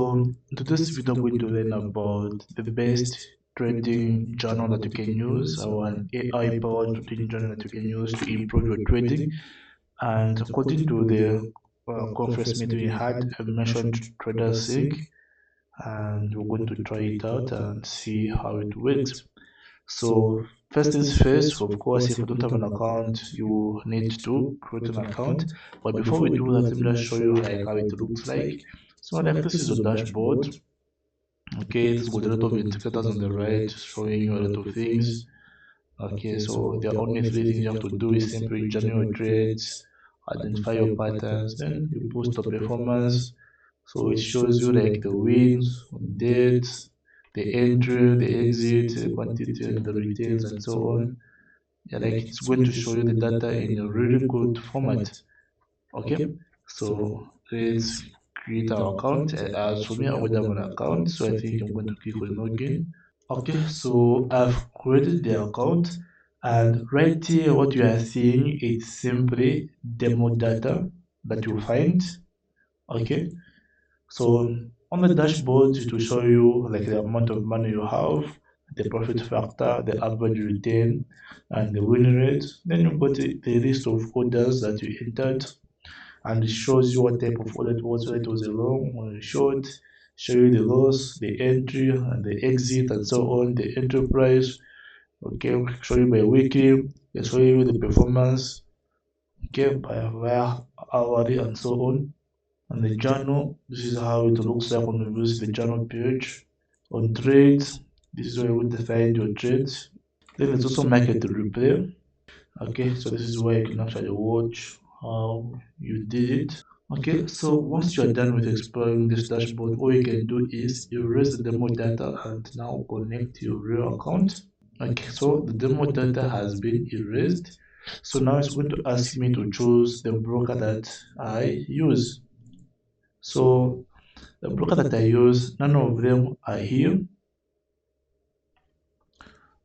So in today's video, I'm going to learn about the best trading journal that you can use, or an AI-powered trading journal that you can use to improve your trading. And according to the conference meeting we had, I mentioned Trader Sync, and we're going to try it out and see how it works. So first things first, of course, if you don't have an account, you need to create an account. But before we do that, let me just show you like how it looks like. So like this is your dashboard. Okay, it's got a lot of indicators on the right showing you a lot of things. Okay, so there are only three things you have to do is simply join your trades, identify your patterns, then you boost the performance. So it shows you like the wins, dates, the entry, the exit, the quantity, and the returns, and so on. Yeah, like it's going to show you the data in a really good format. Okay, so let's create our account. As for me, I already have an account, so I think I'm going to click on login. Okay, so I've created the account, and right here what you are seeing is simply demo data that you find. Okay, so on the dashboard it will show you like the amount of money you have, the profit factor, the average return, and the win rate. Then you've got the list of orders that you entered, and it shows you what type of order it was, whether it was a long or a short, show you the loss, the entry, and the exit, and so on, the enterprise. Okay, show you by weekly, they show you the performance, okay, by via hourly, and so on. And the journal, this is how it looks like when you use the journal page. On trades, this is where you define your trades. Then there's also market replay. Okay, so this is where you can actually watch how you did it. Okay, so once you are done with exploring this dashboard, all you can do is erase the demo data and now connect your real account. Okay, so the demo data has been erased. So now it's going to ask me to choose the broker that I use. So the broker that I use, none of them are here.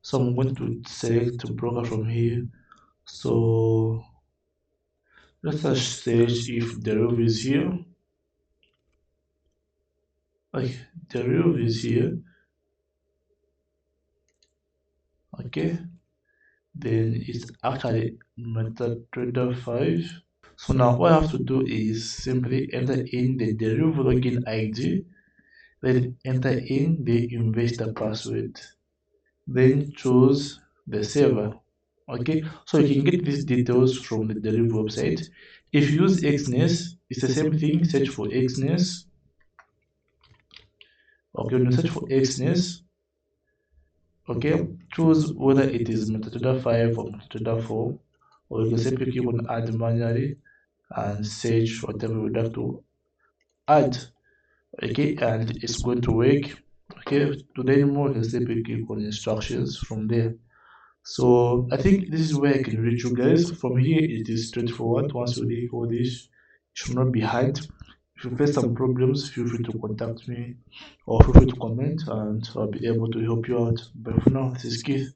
So I'm going to select a broker from here. So let's just search if Deriv is here. Okay, Deriv is here. Okay, then it's actually MetaTrader 5. So now what I have to do is simply enter in the Deriv login ID, then enter in the investor password, then choose the server. Okay, so you can get these details from the Deriv website. If you use Xness, it's the same thing. Search for Xness. Okay, when you search for Xness, okay, choose whether it is MetaTrader 5 or MetaTrader 4, or you can simply click on add manually and search whatever you would like to add. Okay, and it's going to work. Okay, to learn more, you can simply click on instructions from there. So I think this is where I can reach you guys. From here, it is straightforward. Once you leave all this, it should not be hard. If you face some problems, feel free to contact me or feel free to comment, and I'll be able to help you out. But for now, this is Keith.